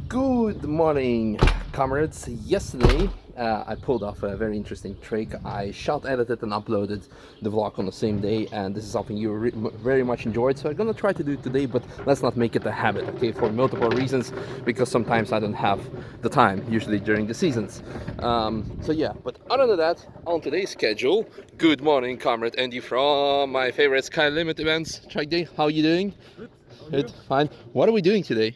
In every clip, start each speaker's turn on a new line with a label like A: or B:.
A: Good morning, comrades. Yesterday I pulled off a very interesting trick. I shot, edited and uploaded the vlog on the same day, and this is something you very much enjoyed, so I'm gonna try to do it today, but let's not make it a habit, okay, for multiple reasons, because sometimes I don't have the time, usually during the seasons. So yeah, but other than that, on today's schedule, good morning, comrade Andy from my favorite Sky Limit events, Track Day. How are you doing? Good, fine. What are we doing today?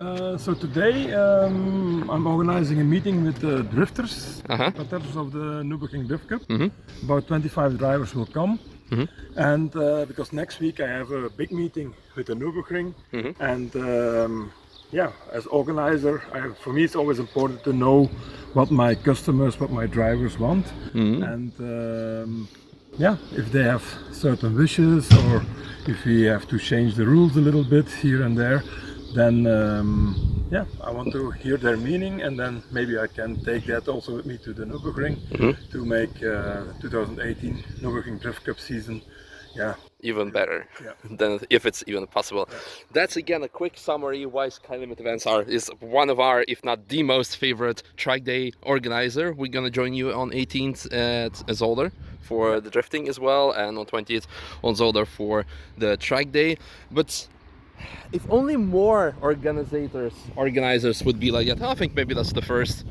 B: So today I'm organizing a meeting with the drifters, competitors of the Nürburgring Drift Cup. About 25 drivers will come, and because next week I have a big meeting with the Nürburgring, and yeah, as organizer, for me it's always important to know what my customers, what my drivers want, and yeah, if they have certain wishes or if we have to change the rules a little bit here and there, then yeah, I want to hear their meaning, and then maybe I can take that also with me to the Nürburgring to make 2018 Nürburgring Drift Cup season, yeah,
A: even better than if it's even possible. That's again a quick summary why Sky Limit events is one of our, if not the most favorite track day organizer. We're gonna join you on 18th at Zolder for the drifting as well, and on 20th on Zolder for the track day. But if only more organizers would be like that. I think maybe that's the first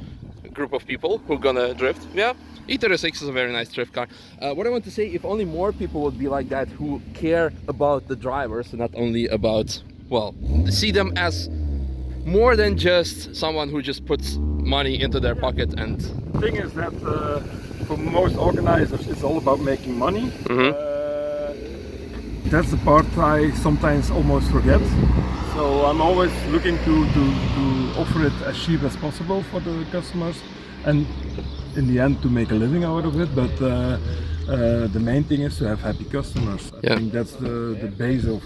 A: group of people who are gonna drift. Yeah, E36 is a very nice drift car. What I want to say, if only more people would be like that, who care about the drivers and not only about, well, see them as more than just someone who just puts money into their pocket. And
B: the thing is that for most organizers it's all about making money. That's the part I sometimes almost forget. So I'm always looking to offer it as cheap as possible for the customers, and in the end to make a living out of it. But the main thing is to have happy customers. I think that's the base of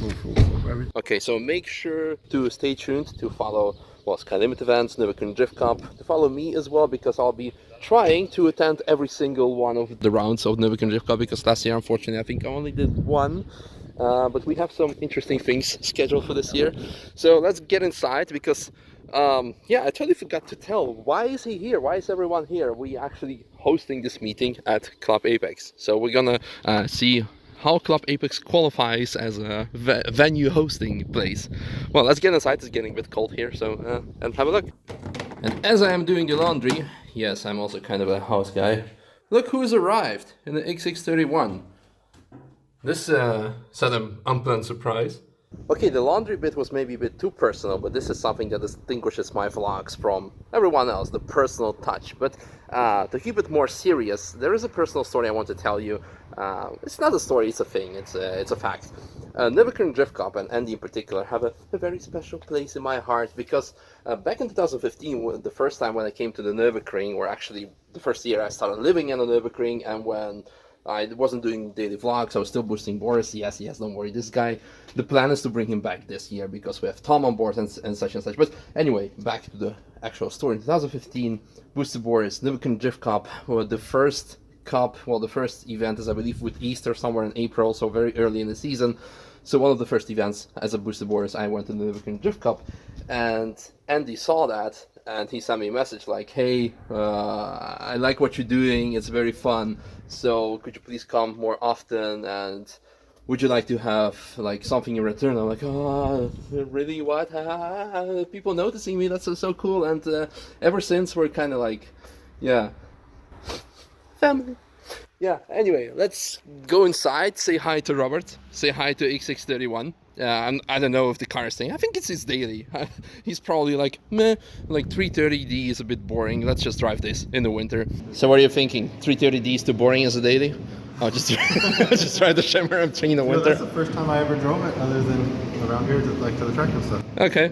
B: everything.
A: Okay, so make sure to stay tuned to follow, well, Sky Limit events, Nürburgring Drift Cup, to follow me as well, because I'll be trying to attend every single one of the rounds of Nürburgring Drift Cup, because last year unfortunately I think I only did one. But we have some interesting things scheduled for this year. So let's get inside, because yeah, I totally forgot to tell, why is he here? Why is everyone here? We actually hosting this meeting at Club Apex. So we're gonna see how Club Apex qualifies as a venue hosting place. Well, let's get inside. It's getting a bit cold here, so and have a look. And as I am doing the laundry, yes, I'm also kind of a house guy. Look who's arrived in the XX31. This set an unplanned surprise. Okay, the laundry bit was maybe a bit too personal, but this is something that distinguishes my vlogs from everyone else, the personal touch. But to keep it more serious, there is a personal story I want to tell you. It's not a story, it's a thing, it's a fact. Nürburgring Drift Cup, and Andy in particular, have a very special place in my heart, because back in 2015, the first time when I came to the Nürburgring, or actually the first year I started living in the Nürburgring, and when I wasn't doing daily vlogs, I was still boosting Boris. Yes, don't worry, this guy, the plan is to bring him back this year, because we have Tom on board and such and such. But anyway, back to the actual story. In 2015, boosted Boris, Nürburgring Drift Cup, the first cup, well, the first event is, I believe, with Easter somewhere in April, so very early in the season. So one of the first events as a boosted Boris, I went to the Nürburgring Drift Cup, and Andy saw that, and he sent me a message like, hey, I like what you're doing, it's very fun, so could you please come more often, and would you like to have like something in return? I'm like, oh, really? What? People noticing me? That's so cool. And ever since we're kind of like, yeah, family. Yeah, anyway, let's go inside, say hi to Robert, say hi to X631. I don't know if the car is staying. I think it's his daily. He's probably like, meh, like 330D is a bit boring. Let's just drive this in the winter. So what are you thinking? 330D is too boring as a daily? I'll just just try the Shimmer M3 in the winter.
C: That's the first time I ever drove it, other than around here, to, like to the track and stuff.
A: Okay.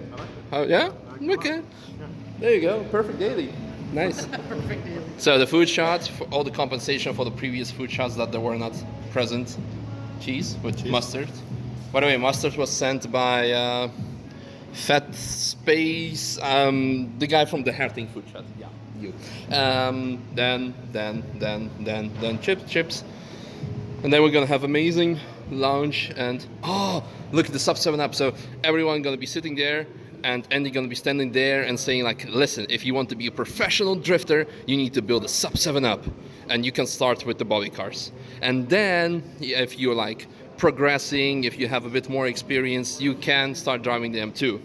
A: Oh, yeah? Okay. There you go. Perfect daily. Nice.
D: Perfect daily.
A: So the food shots, for all the compensation for the previous food shots that there were not present. Cheese with mustard. By the way, mustard was sent by Fat Space, the guy from the Herting food shot. Yeah, you. Then chips. And then we're gonna have amazing lounge and oh, look at the sub 7 up. So everyone gonna be sitting there. And Andy gonna be standing there and saying like, listen, if you want to be a professional drifter, you need to build a sub 7 up, and you can start with the bobby cars. And then if you're like progressing, if you have a bit more experience, you can start driving the M2.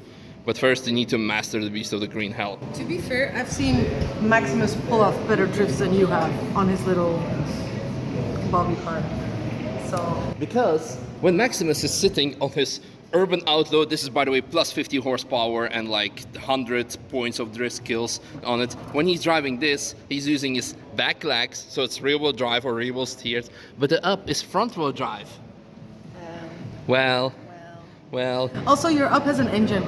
A: But first you need to master the beast of the green hell.
D: To be fair, I've seen Maximus pull off better drifts than you have on his little bobby car. So
A: Because when Maximus is sitting on his Urban Outlaw, this is by the way plus 50 horsepower and like 100 points of drift skills on it. When he's driving this, he's using his back legs, so it's rear wheel drive or rear wheel steered, but the up is front wheel drive. Well.
D: Also, your up has an engine.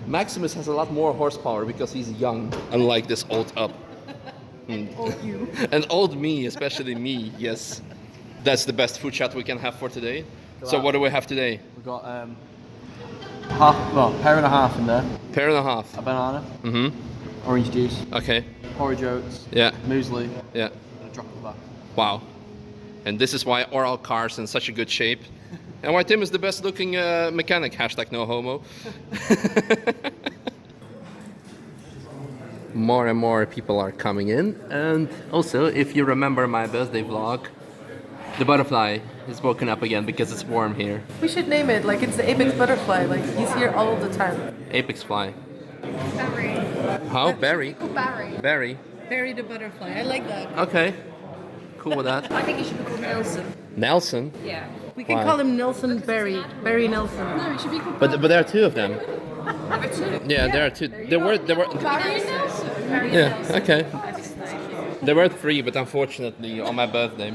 A: Maximus has a lot more horsepower because he's young, unlike this old up.
D: Old you.
A: And old me, especially me, yes. That's the best food chat we can have for today. So what do we have today?
C: We've got pair and a half in there.
A: Pair and a half.
C: A banana.
A: Mm-hmm.
C: Orange juice.
A: Okay.
C: Porridge oats.
A: Yeah.
C: Muesli.
A: Yeah.
C: And a chocolate bar.
A: Wow. And this is why Oral Cars in such a good shape. And why Tim is the best looking mechanic. Hashtag no homo. More and more people are coming in. And also, if you remember my birthday vlog, the butterfly is woken up again because it's warm here.
D: We should name it like it's the apex butterfly. Like he's here all the time.
A: Apex fly.
E: Barry.
A: How? Barry?
E: Barry.
A: Barry.
D: Barry the butterfly. I like that.
A: Okay. Cool with that.
E: I think he should be called Nelson.
A: Nelson?
E: Yeah.
D: We can
A: Why?
D: call him Nelson Barry. Barry Nelson.
E: No, he should be called
A: But there are two of them.
E: Number 2.
A: Yeah, there are two. There were.
E: Barry Nelson. Barry
A: Yeah.
E: Nelson.
A: Okay. There were 3, but unfortunately, on my birthday,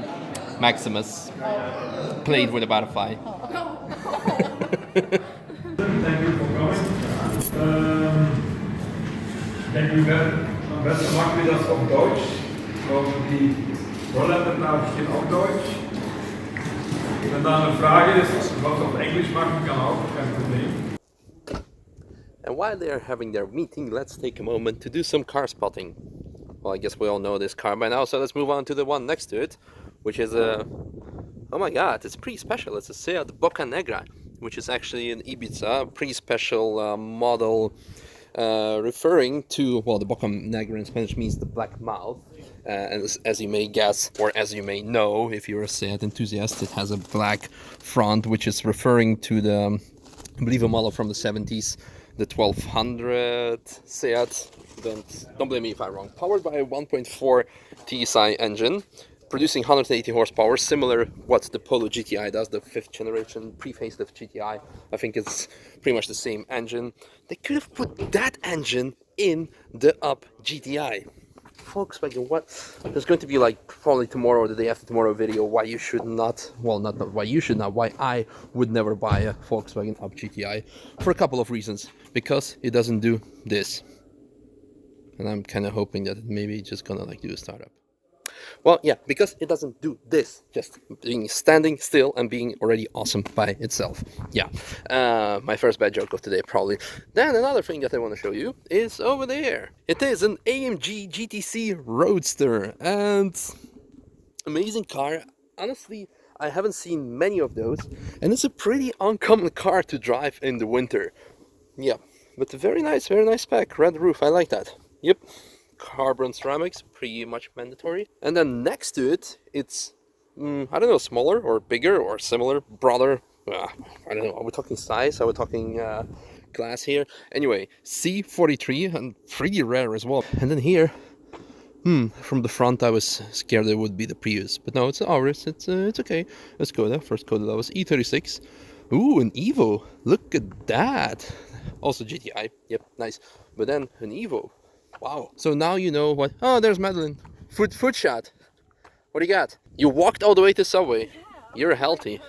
A: Maximus played with a butterfly.
B: Thank you for coming. Denk u am besten machen wir das auf Deutsch. So, die Holländer verstehen auch Deutsch. Wenn da eine Frage ist, was auf Englisch machen kann, auch kein Problem.
A: And while they're having their meeting, let's take a moment to do some car spotting. Well, I guess we all know this car by now, so let's move on to the one next to it, which is a... Oh my god, it's pretty special. It's a Seat Boca Negra, which is actually an Ibiza, pretty special model referring to, well, the Boca Negra in Spanish means the black mouth. And as you may guess, or as you may know, if you're a Seat enthusiast, it has a black front, which is referring to the, I believe, a model from the 70s, the 1200 Seat. Don't blame me if I'm wrong. Powered by a 1.4 TSI engine, producing 180 horsepower, similar what the Polo GTI does, the 5th generation pre-facelift GTI. I think it's pretty much the same engine. They could have put that engine in the Up GTI. Volkswagen, what? There's going to be like probably tomorrow or the day after tomorrow video why you should not, well, not why you should not, why I would never buy a Volkswagen Up GTI for a couple of reasons. Because it doesn't do this. And I'm kind of hoping that maybe it's just gonna like do a startup. Well, yeah, because it doesn't do this, just being standing still and being already awesome by itself. Yeah, my first bad joke of today, probably. Then another thing that I want to show you is over there. It is an AMG GTC Roadster, and amazing car. Honestly, I haven't seen many of those, and it's a pretty uncommon car to drive in the winter. Yeah, but very nice spec. Red roof, I like that. Yep. Carbon ceramics, pretty much mandatory. And then next to it, it's I don't know, smaller or bigger or similar, broader. I don't know. Are we talking size? Are we talking glass here? Anyway, C43 and pretty rare as well. And then here, from the front, I was scared it would be the Prius, but no, it's the Auris. It's okay. Let's go there. First Skoda that was E36. Ooh, an Evo. Look at that. Also GTI. Yep, nice. But then an Evo. Wow. So now you know what. Oh, there's Madeline. Foot shot. What do you got? You walked all the way to Subway. You're healthy.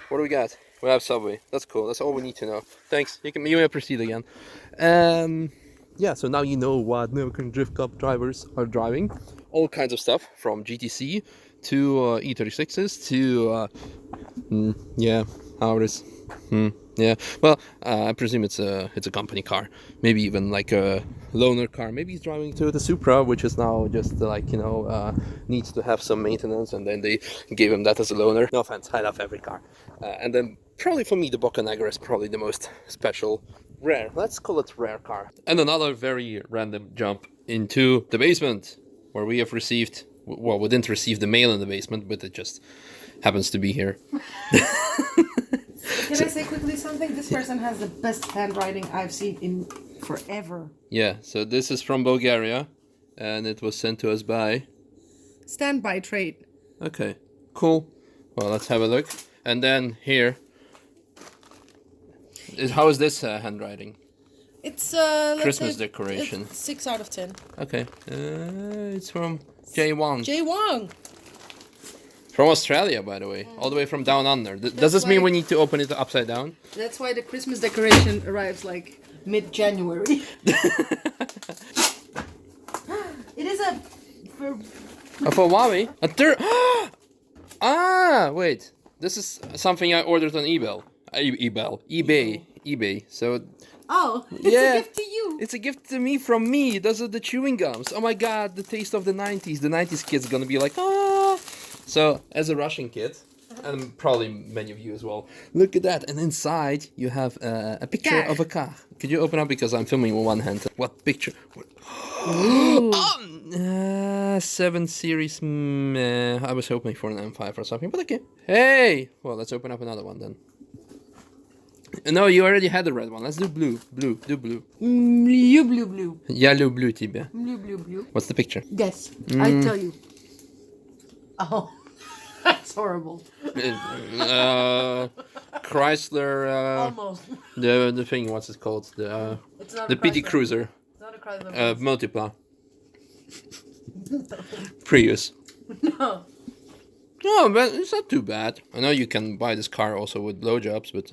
A: What do we got? We have Subway. That's cool. That's all we need to know. Thanks. You may proceed again. Yeah, so now you know what Nürburgring Drift Cup drivers are driving. All kinds of stuff, from GTC to E36s to yeah, Auris. Yeah, well, I presume it's a company car, maybe even like a loaner car. Maybe he's driving to the Supra, which is now just like, you know, needs to have some maintenance, and then they gave him that as a loaner. No offense, I love every car. And then probably for me the Boccanegra is probably the most special, rare. Let's call it rare car. And another very random jump into the basement, where we have received, well, we didn't receive the mail in the basement, but it just happens to be here.
D: Can I say quickly something? This person has the best handwriting I've seen in forever.
A: Yeah, so this is from Bulgaria, and it was sent to us by...
D: Standby trade.
A: Okay, cool. Well, let's have a look. And then here, how is this handwriting?
D: It's
A: Christmas decoration.
D: It's 6 out of 10.
A: Okay, it's from Jay Wong.
D: Jay Wong.
A: From Australia, by the way, all the way from down under. Does this mean we need to open it upside down?
D: That's why the Christmas decoration arrives like mid-January. It is a...
A: For Huawei? Wait. This is something I ordered on eBay. So...
D: Oh, it's
A: yeah,
D: a gift to you.
A: It's a gift to me from me. Those are the chewing gums. Oh my god, the taste of the 90s. The 90s kids are gonna be like, ah. So, as a Russian kid, and probably many of you as well, look at that. And inside, you have a picture of a car. Could you open up, because I'm filming with one hand. What picture? 7 Series. I was hoping for an M5 or something, but okay. Hey! Well, let's open up another one then. No, you already had the red one. Let's do blue. Blue.
D: Blue.
A: Yellow blue, тебе.
D: Blue.
A: What's the picture?
D: Guess. I tell you. Oh, that's horrible.
A: Chrysler.
D: Almost.
A: The thing. What's it called?
D: It's not
A: The
D: a
A: PT
D: Chrysler.
A: Cruiser.
D: It's not a Chrysler.
A: Multipla. Prius.
D: No.
A: No, but it's not too bad. I know you can buy this car also with blowjobs, but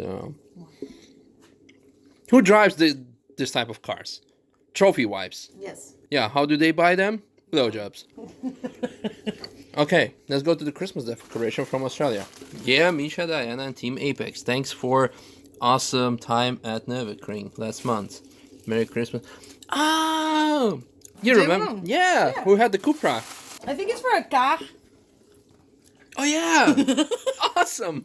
A: who drives this type of cars? Trophy wives.
D: Yes.
A: Yeah, how do they buy them? Blowjobs. Okay, let's go to the Christmas decoration from Australia. Yeah, Misha, Diana, and Team Apex. Thanks for awesome time at Nürburgring last month. Merry Christmas. Oh! You remember? Yeah, who had the Cupra?
D: I think it's for a car.
A: Oh yeah! Awesome!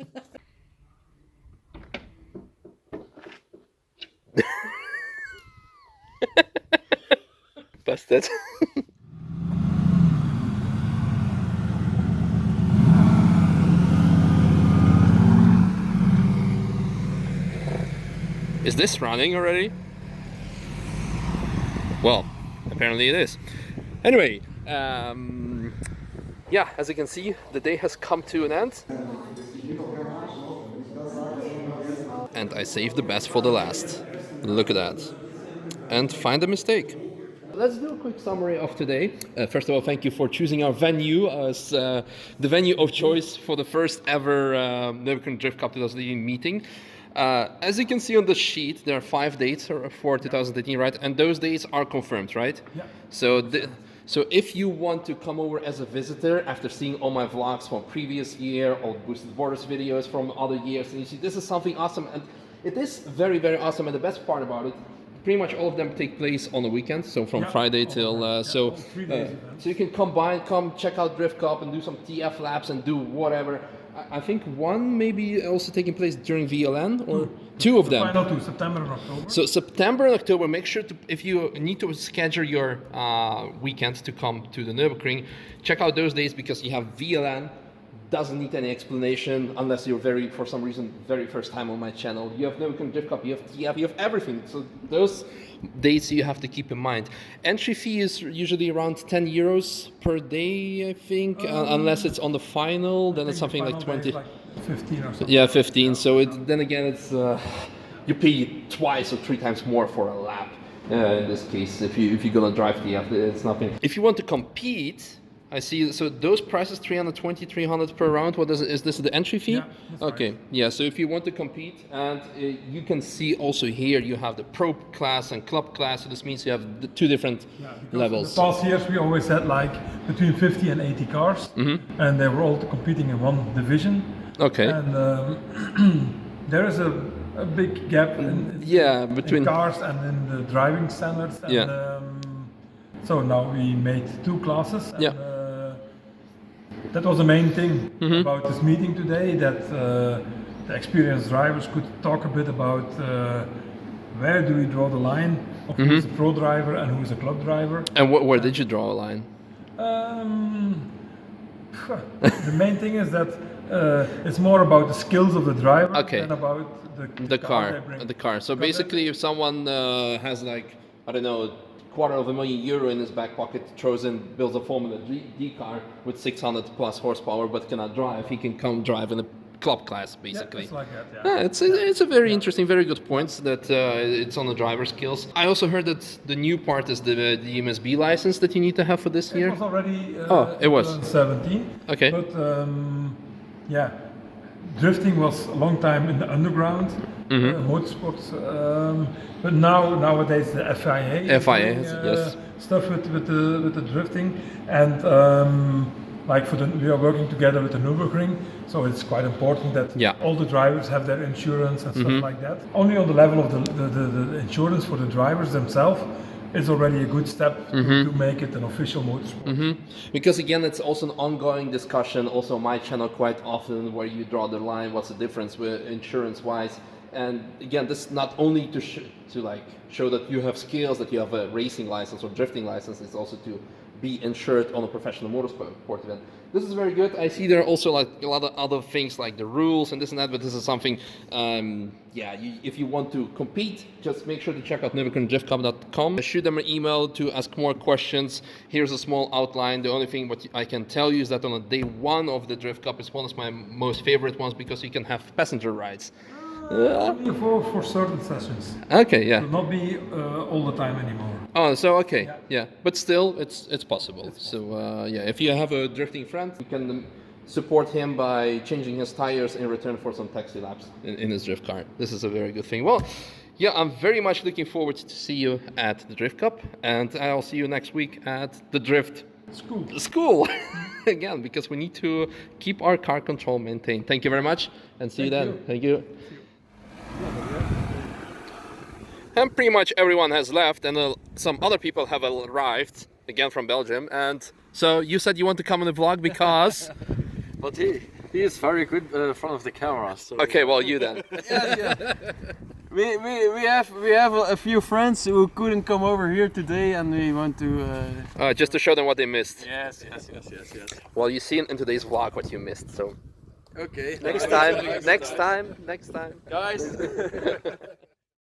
A: Busted. Is this running already? Well, apparently it is. Anyway, yeah, as you can see, the day has come to an end. And I saved the best for the last. Look at that. And find a mistake. Let's do a quick summary of today. First of all, thank you for choosing our venue as the venue of choice for the first ever Nürburgring Drift Cup 2018 meeting. As you can see on the sheet, there are 5 dates for 2018, right? And those dates are confirmed, right? Yeah. So if you want to come over as a visitor after seeing all my vlogs from previous year, all Boosted Borders videos from other years, and you see this is something awesome, and it is very, very awesome. And the best part about it, pretty much all of them take place on the weekend, so from Friday till so you can come check out Drift Cup and do some TF laps and do whatever. I think one maybe also taking place during VLN, or two of them.
B: Final 2, September and October.
A: So September and October, make sure to, if you need to schedule your weekend to come to the Nürburgring, check out those days, because you have VLN, doesn't need any explanation unless you're for some reason, very first time on my channel. You have Nürburgring Drift Cup, you have everything. So those dates you have to keep in mind. Entry fee is usually around 10 euros per day, I think, unless it's on the final, then it's something like 20.
B: Like 15 or something.
A: Yeah, 15. So then again, it's you pay twice or 3 times more for a lap. In this case, if you're gonna drive the app, it's nothing. If you want to compete, I see. So those prices 320, 300 per round. What is this the entry fee?
B: Yeah, that's
A: okay.
B: right.
A: Yeah. So if you want to compete, and you can see also here you have the pro class and club class. So this means you have the 2 different levels.
B: In the past years we always had like between 50 and 80 cars, and they were all competing in one division.
A: Okay.
B: And there is a big gap between cars and in the driving standards. And, so now we made 2 classes. And, that was the main thing about this meeting today, that the experienced drivers could talk a bit about where do we draw the line of who is a pro driver and who is a club driver.
A: And where did you draw a line?
B: The main thing is that it's more about the skills of the driver than about
A: the car. So basically, if someone has like, I don't know, €250,000 in his back pocket, builds a Formula D car with 600 plus horsepower but cannot drive, he can come drive in a club class, basically.
B: Yeah, it's like that,
A: it's a very interesting, very good point that it's on the driver skills. I also heard that the new part is the MSB license that you need to have for this year.
B: It was already
A: it was
B: 2017.
A: Okay.
B: But drifting was a long time in the underground, motorsports. But nowadays the FIA is doing,
A: yes,
B: stuff with the drifting, and we are working together with the Nürburgring, so it's quite important that all the drivers have their insurance and stuff like that. Only on the level of the insurance for the drivers themselves is already a good step to make it an official motorsport.
A: Because again, it's also an ongoing discussion, also on my channel quite often, where you draw the line, what's the difference with insurance-wise. And again, this is not only to show that you have skills, that you have a racing license or drifting license, it's also to be insured on a professional motorsport event. This is very good. I see there are also like a lot of other things like the rules and this and that, but this is something, if you want to compete, just make sure to check out nürburgringdriftcup.com. Shoot them an email to ask more questions. Here's a small outline. The only thing what I can tell you is that on a day 1 of the Drift Cup is one of my most favorite ones because you can have passenger rides.
B: Only for certain sessions.
A: Okay, yeah.
B: It will not be all the time anymore.
A: Oh, so okay, yeah. But still, it's possible. So if you have a drifting friend, you can support him by changing his tires in return for some taxi laps in his drift car. This is a very good thing. Well, yeah, I'm very much looking forward to see you at the Drift Cup, and I'll see you next week at the Drift School. Again, because we need to keep our car control maintained. Thank you very much, and see you then. Thank you. And pretty much everyone has left, and some other people have arrived again from Belgium. And so you said you want to come in the vlog because
F: but he is very good in front of the camera. So.
A: Okay, well, you then.
F: Yeah. We have a few friends who couldn't come over here today, and we want to
A: just to show them what they missed.
F: Yes.
A: Well, you see in today's vlog what you missed, so
F: okay.
A: next time, guys.